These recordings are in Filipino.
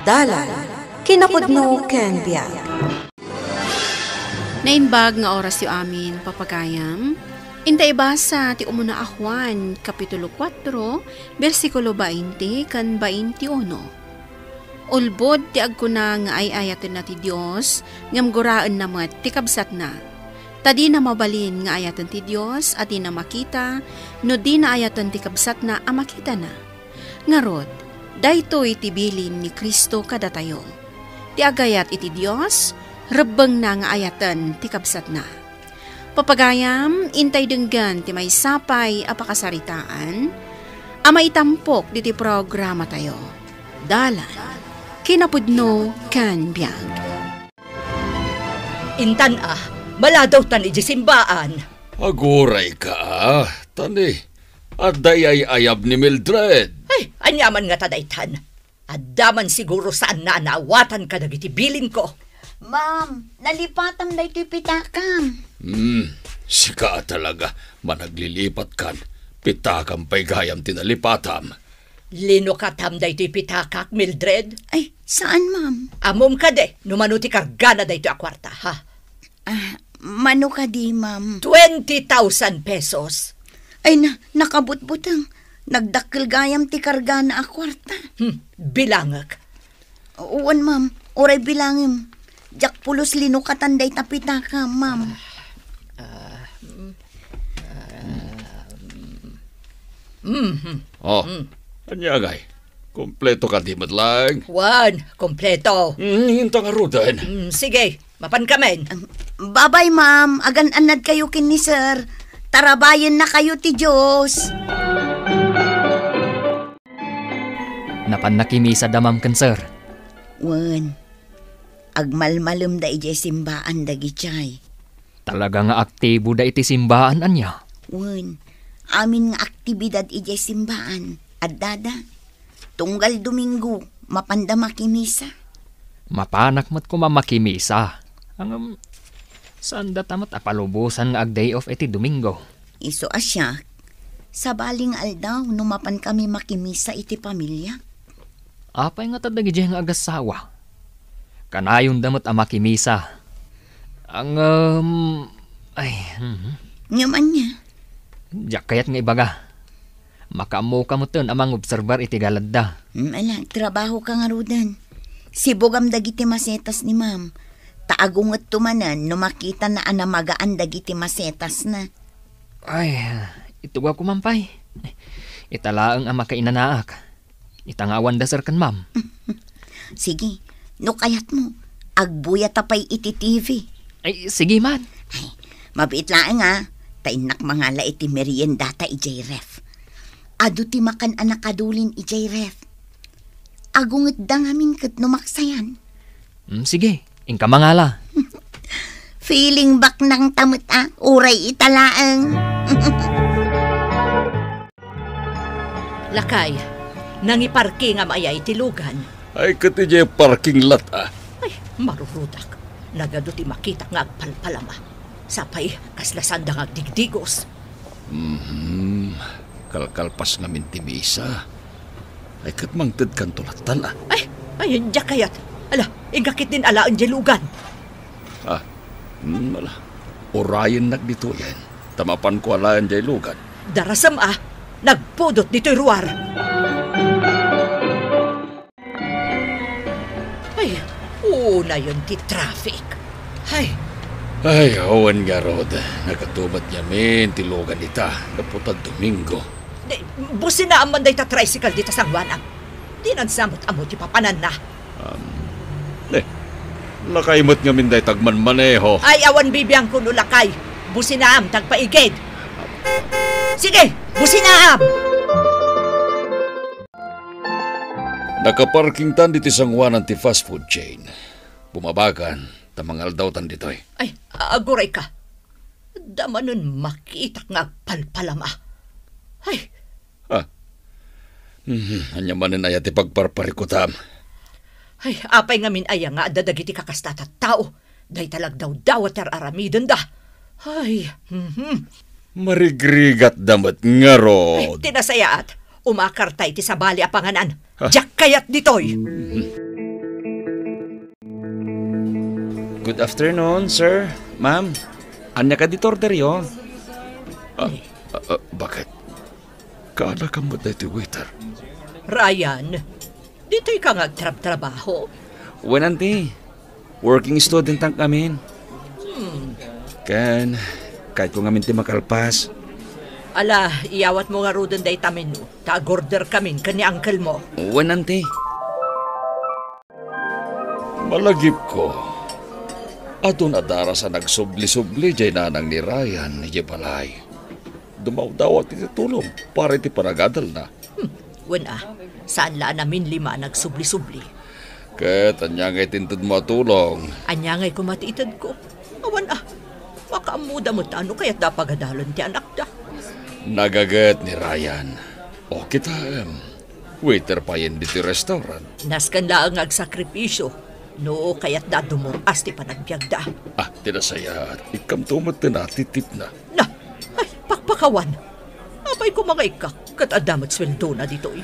Dalan, kinapudno ken biag. Nainbag nga oras yu amin, papagayam. Intay basa ti umuna a Juan, Kapitulo 4, versikulo 20 kan 21. Ulbod ti agkuna nga ay ayaten na ti Diyos, ngam guraan namat ti kabsat na. Tadi na mabalin nga ayaten ti Diyos at di na makita, no di na ayaten ti kabsat na a makita na. Ngarod, daytoy ti bilin ni Kristo kada tayo. Ti agayat iti Diyos, rebeng na nga ayaten ti kabsat na. Papagayam, intay denggan ti may sapay a pakasaritaan, a maitampok diti programa tayo. Dalan, kinapudno kan biag. Intan maladaw tan iji simbaan. Aguray ka tani. At dayay ayab ni Mildred. Ay, anyaman nga tadaytan. Adaman siguro saan na naawatan ka dagiti bilin ko. Ma'am, nalipatam na ito'y pitakam. Sika talaga, managlilipat kan. Pitakam pa'y gayam tinalipatam. Lino katam da ito'y pitakak, Mildred? Ay, saan, ma'am? Amom ka de, numanuti kargana da ito'y akwarta, ha? Mano ka di, ma'am? 20,000 pesos. Ay, nakabutbutang. Nagdakil gayam ti kargana akwarta. Bilangag. Uwan, ma'am. Oray bilangim. Jak pulos lino katanday tapitaka, ma'am. Anyagay, kompleto ka di madlang. Juan, kompleto. Hinta nga rudan. Sige, mapan kamen. Babay, ma'am. Agan-anad kayo kin ni sir. Tarabayan na kayo ti Diyos. Napan nakimisa damam kan sir. Wan, agmalmalum da ije simbaan da gichay. Talaga nga aktibo da iti simbaan anya. Wan, amin nga aktibidad ije simbaan. At dada, tunggal Domingo, mapanda makimisa. Mapanak mat ko mamakimisa. Ang saan datamat apalubusan nga ag day off iti Domingo. Iso asya, sa baling aldaw numapan kami makimisa iti pamilya. Apay nga tadag ije nga agasawa. Kanayon damot ang makimisa. Ang, Ngaman niya. Diyak kayat nga ibaga. Makamu kamuton amang obserbar iti galadda. Ala, trabaho ka nga rudan. Sibogam dagiti masetas ni ma'am. Taagungot tumanan no makita na anamagaan dagiti masetas na. Ay, ito ko mampay. Italaang ang makainanaak. Itangawan da sir kan ma'am. Sige, no kayat mo. Agbuya tapay iti TV. Ay, sige man. Ay, mabit lang Tainak mangala iti meriendata ijay ref. Adu ti makan anak kadulin ijay ref. Agunget da ngamin kat numaksayan. Sige, ingka mangala. Feeling back ng tamot uray italaang. Lakay, nangiparking nga maya itilugan. Ay katije parking lot Ay, marurudak. Nagaduti makita nga agpalpalama. Sapay, kaslasan da nga digdigos. Kalkalpas namin timisa. Ay katmangtid kan tulatan Ay, hindi kayat. Ala, ingakit din alaan jelugan. Wala. Orayan nagdito yan. Tamapan ko alaan jay lugan. Darasam nagpudot dito'y ruwar. Ay, una yun ti traffic. Ay, awan nga rod. Nakatumat niya min, tilugan ita. Naputad Domingo. Busin na aman day ta tricycle dito sa Juanang. Di nagsamot-amot yung papanan na. Nakaimot nga min day tagman maneho. Ay, awan bibiyang kuno lakay. Busin na am, tagpaigid. Sige, busin na am! Nakaparking tan dito sang Juanan ti fast food chain. Bumabagan, tamangal daw tan dito Ay, aguray ka. Damanon makita nga palpalama. Ay, Anya manin ayat ipagparparikutam. Ay, apay nga min aya nga dadagiti kakastata tao. Day talag daw dawat aramiden da. Ay, Marigrigat damat nga rod. Tinasayaat, umakartay ti sabali apanganan. Jak kayat ditoy. Good afternoon, sir. Ma'am, anya ka dito orderyo? Bakit? Kaala ka mo dito, waiter. Ryan, dito'y ka nga trabaho. Wenanti, working student ang kamin. Kan, kahit kung amin ti makalpas. Ala, iyawat mo nga rudon day tamin mo. Tag-order kamin kani uncle mo. Wenanti. Malagip ko. Ato na dara sa nagsubli-subli jay nanang ni Ryan, jay balay. Dumaw-daw at itutulong para iti paragadal na. Saan laan namin 5 nagsubli-subli? Ket anya nga itintod mo tulong. Anya nga'y kumatiitad ko. Awan makaamuda mo tano kaya't dapagadalon ti anak da. Nagagat ni Ryan. O kita, waiter pa yan dito restaurant. Naskan laang agsakripisyo. No, kaya't dadumuas ti panagbiag da. Tinasaya. Ikam tumat na natitip na. Pakpakawan. Apay ko mga ikak, katadamat sweldo na dito eh.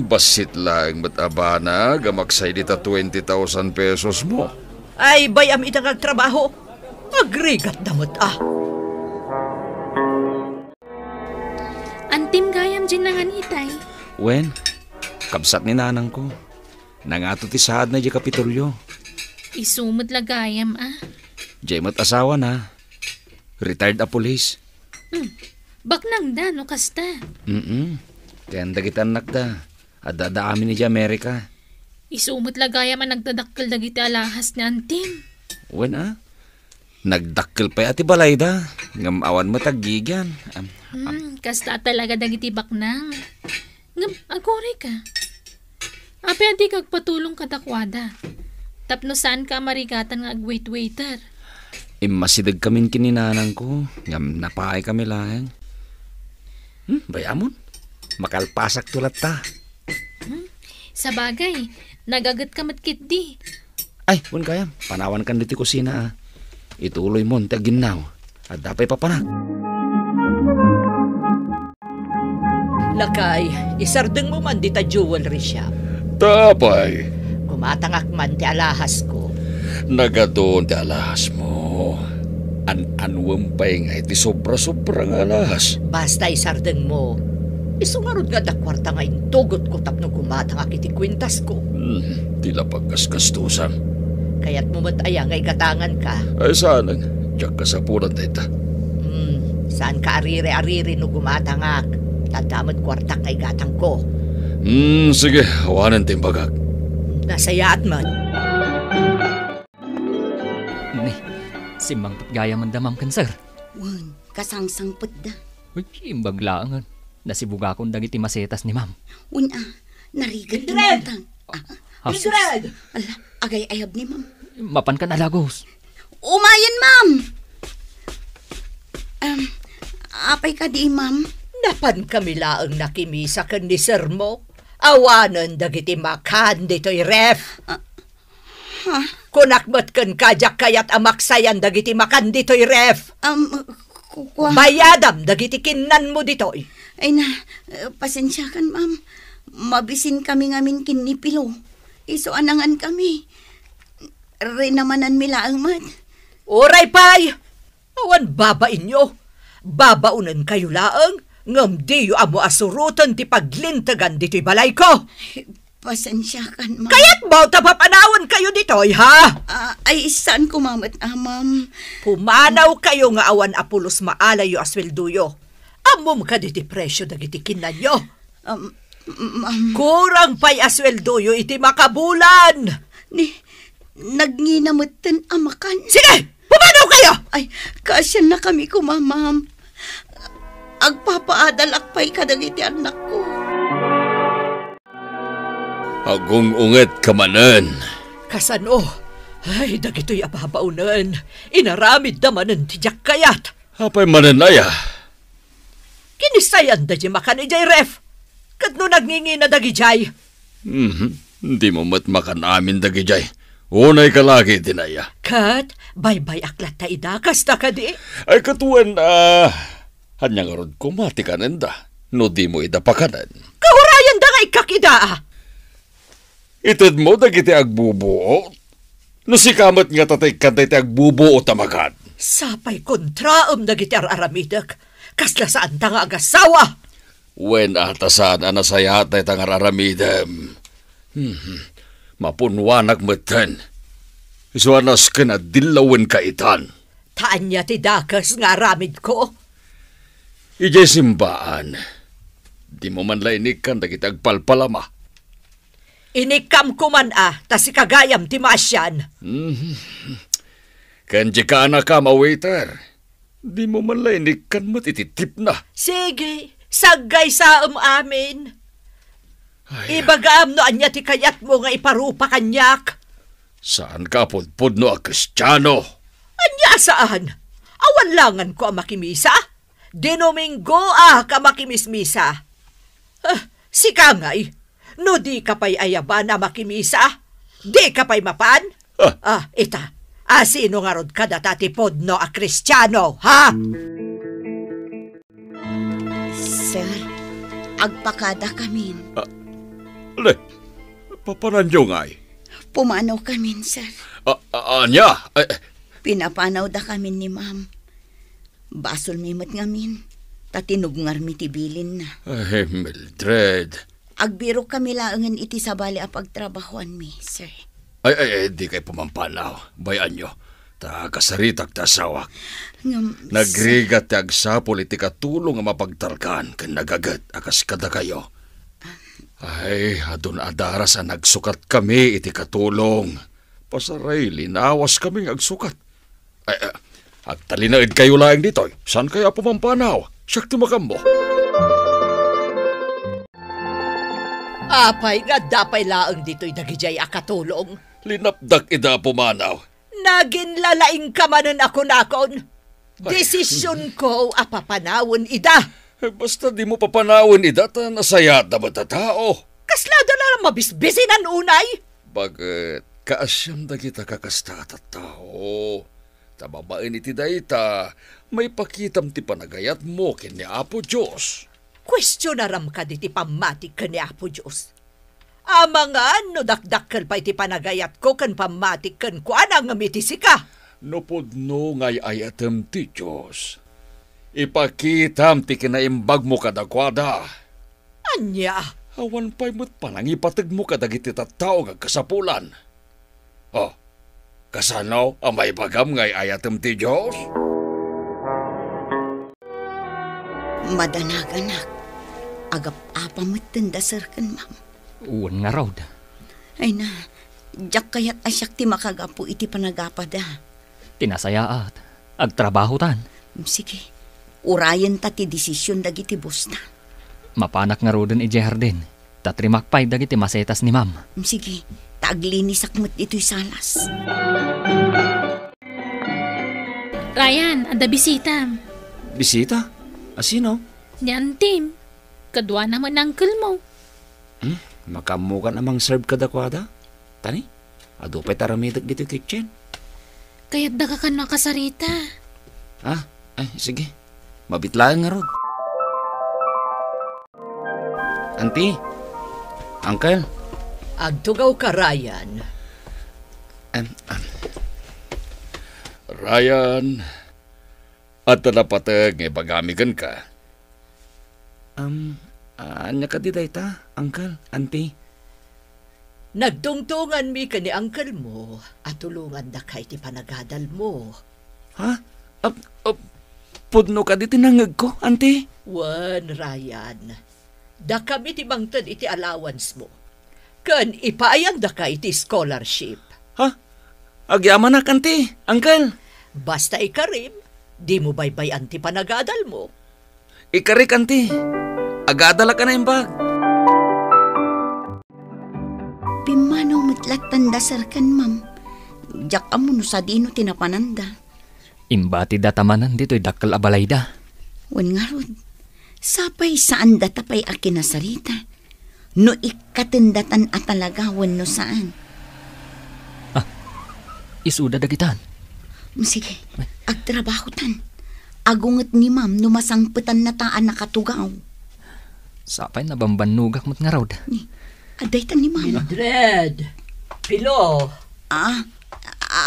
Basit lang mataba gamaksay dita 20,000 pesos mo. Ay, bayam itang agtrabaho. Agrigat damot Antim gayam dyan nangan itay. Wen, kabsat ni nanang ko. Nangato ti saad na di kapitulyo. Isumot lagayam Jay mat asawa na. Retired a police. Baknang da no kasta. Kaya dagiti anak da. Adada amin ni di Amerika. Isumot lagayam nagdadakkel dagiti alahas ni Antim. Wen nagdakkel pa ati balay da. Ngam awan matagigyan. Kasta talaga dagiti baknang. Ngam agore ka. Ape adi kagpatulong kadakwada. Tapno saan ka marigatan nga agwait-waiter. Masidag kamin kininanang ko. Ngam napaay kami lang. Bayamon. Makalpasak tulat ta. Sa bagay, nagagat ka matkit di. Ay, wen kayam. Panawan kan diti kusina Ituloy mo ang ginaw. At dapay papanak. Lakay, isardeng mo man di ta jewelry shop. Tapay. Kumatangak man ti alahas ko. Nagadoon ti alahas mo. An-anwang pa'y nga iti sobra-sobra nga alahas. Basta isardeng mo. Isungarod nga da kwarta nga intugot ko tapno kumatangak iti kwintas ko. Tila pagkaskastusan. Kaya't mo mataya nga ikatangan ka. Ay saan diyak ka sa punan dita. Saan ka arire-arire no gumatangak. Tadamad kwarta nga igatang ko. Sige, awanan timbagak. Nasayaat man. Ni, simbang patgaya man damam kan, sir. Wan, kasangsangpot da. Uy, imbag laangan. Nasibuga akong dagiti masetas ni ma'am. Una, narigat ti Mildred! matang. Mildred! Ala, agay ayab ni ma'am. Mapan ka na lagos. Umayan, ma'am! Apay ka di, ma'am? Napan kami laang nakimisa kan ni sir mo. Awanan dagiti makan dito'y ref. Kunakmat kan kajak kayat amaksayan dagiti makan dito'y ref. Bayadam dagiti kinan mo dito'y. Ay na, pasensya kan, ma'am. Mabisin kami ngamin kinipilo. Iso anangan kami. Rinamanan mila ang mat. Oray pay! Awan babain nyo. Babaunan kayo laang. Ngam diyo amo asurutan ti paglintagan dito'y balay ko. Pasensya kan, ma'am. Kaya't ba tapapanawan kayo dito'y, ha? Ay, saan kumamat, ma'am? Pumanaw kayo nga awan apulos maalayo aswelduyo. Amom ka diti presyo dagiti kinan nyo. Ma'am. Kurang pa'y aswelduyo iti makabulan. Nagnginamatan amakan. Sige! Pumanaw kayo! Ay, kasya na kami kumamam. Agpapaadalak pa'y kadagiti anak ko. Agong unget kamanan. Kasano? Ay, dagito'y apapaunan. Inaramid namanan tijak kayat. Apay mananaya. Kinisayan da di makan ijay ref. Kat no nagningi na dagi jay. Hindi mo makan amin dagi jay. Unay ka lagi dinaya. Kat, bye-bye aklat ta idakas ta ka di. Ay katuan hanyang arod kumati ka nanda. No di mo idapakanan. Kahurayan da nga ikakidaa. Itad mo dagiti agbubuo. No si kamat nga tatay kantay ti agbubo o tamagan. Sapay kontraam dagiti araramidak. Kasla saan ta nga agasawa. Wen atasan anasaya tay tangar aramidem. Mapunwanak meten. Isuanas ka na dilawen kaitan. Taan niya ti dakas nga aramid ko. Ije simbaan. Di mo man lainikan dagiti agpalpalama. Inikam ko man ta si kagayam ti masyan. Kanji ka na ka waiter. Di mo man lainikan mo tititip na. Sige, sagay sa amin. Ibagaam no anya ti kayat mo nga iparupa kanyak. Saan ka pudpud no a Kristiyano? Anya saan? Awan langan ko ang makimisa. Dinomingo ka makimismisa. Si Kangay, no di ka pa'y ayaba na makimisa? Di ka pa'y mapan? Ita. Sino nga rod ka datatipod no a Kristiyano, ha? Sir, agpakada kami. Le, paparanyo nga'y. Pumanaw kami, sir. Anya? Pinapanaw da kami ni ma'am. Basol mimot ngamin. Tatinubngar mi tibilin na. Mildred. Agbiro kami laangan iti sabali a pagtrabahoan mi, sir. Di kay pumampanaw. Bayan nyo. Ta kasaritak ta sawak. Sir, Nagrigat ti agsapol iti katulong nga mapagtarkan kan nagagat akas kada kayo. Adun adara sa nagsukat kami iti katulong. Pasaray, linawas kami agsukat. Agtalinaid kayo laing ditoy. San kaya pumampanaw? Siyak timakam mo. Apay nga dapay laang dito'y nagijay akatulong. Linapdak ida pumanaw. Nagin lalaing kamanan ako nakon. Desisyon ko apapanawon ida. Basta di mo papanawin ida ta nasayat na ba tao? Kaslado na lang mabisbisinan unay. Bakit kaasyam da kita kakasta at tao? Tababain iti dayta, may pakitam ti panagayat mo ken ni Apo Diyos. Kwestiyonaram ka di ti pamatik ken ni Apo Diyos. Amangan no dakdakkel pa iti panagayat ko ken pamatik ken ko anang ngamitisi ka. No pudno ngay ayatem ti Diyos. Ipakitam ti kinaimbag mo kadakwada. Anya? Awan pa'y mo't panang ipatag mo kadagiti tattao nga kasapulan. Kasanaw ang may bagam ngay ayatem ti Diyos? Madanaganak. Agap-apa mo't tendasar kan, ma'am. Uwan nga raw. Ay na, jak kayat asyak ti makagapu iti panagapada. Tinasayaat. Agtrabaho tan. Sige, urayan ta ti desisyon dagiti boss na. Mapanak nga roden iti jardin. Tatrimakpay dagiti masetas ni ma'am. Sige, taaglinis akmat ito'y salas. Ryan, ada bisita. Bisita? Asino? Ni Antim. Kadwa naman ang uncle mo. Makamukan namang serve kadakwada? Tani? Adupay taramidag dito kitchen. Kaya't da ka nakasarita. Sige. Mabitlaan nga rod. Auntie? Uncle? Agtugaw ka, Ryan. Ryan, at napatag ngay bagamigan ka. Anya ka di dayta, Uncle, Auntie? Nagtungtungan mi ka ni uncle mo at tulungan da kay ti panagadal mo. Ha? Pudno ka di tinangag ko, Auntie? Wan, Ryan. Da kami ti bangtad iti allowance mo. Kan ipaayan da kay ti scholarship. Ha? Agyaman na, Auntie, Uncle. Basta ikarim, di mo baybayan ti panagadal mo. Ikarik, Auntie. Agadala ka na yung bag. Pimanaw matlat tandasar kan, ma'am. Jak amo no sa dino tinapananda. Imbati datamanan dito'y dakkal abalay da. Wan nga rod, sapay saan datapay akinasarita. No ikatindatan at talaga wan no saan. Isuda dagitan. Sige, agtrabaho tan. Agunget ni ma'am no masangpetan na taan nakatugaw. Sapay na bambanugak mo't nga raw. Aday tan ni ma'am. Mildred! Pilo!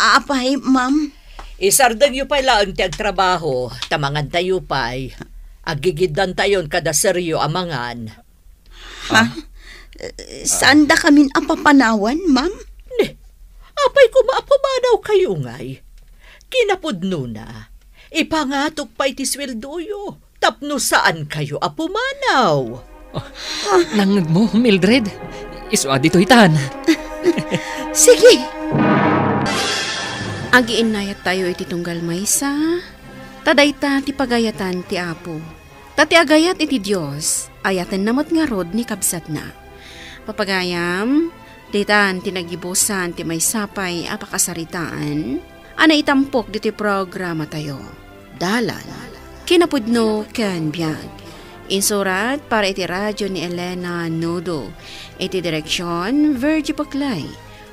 Apay, ma'am. Isardang yu pa'y laang ti agtrabaho, tamangan tayo pa'y. Agigidan tayon kada seryo amangan. Ha? Saan da kamin apapanawan, ma'am? Apay kumapamanaw kayo ngay. Kinapudno na. Ipangatok pa'y ti sweldoyo. Tapno saan kayo apumanaw? Langag mo, Mildred. Iswa dito itan. Sige. Agiinayat tayo iti tunggal maysa. Tadayta ti pagayatan ti Apo. Tati agayat iti Diyos. Ayatan namot nga rod ni kabsat na. Papagayam, ditan tinagibusan ti may sapay apakasaritaan. Ana itampok diti programa tayo. Dalan. Kinapudno ken biyag. Insurat para iti radyo ni Elena Nodo. Iti direksyon, Virgie Paclay.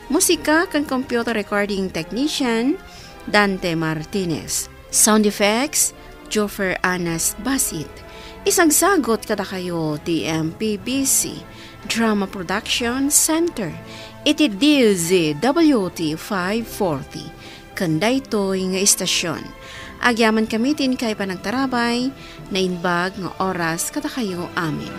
Musika kan computer recording technician, Dante Martinez. Sound effects, Joffer Anas Basit. Isang sagot kada kayo, TMPBC, Drama Production Center. Iti DZWT 540. Kanday to'y nga istasyon. Agyaman kamitin kay panagtarabay, na inbag nga oras kada kayo amin.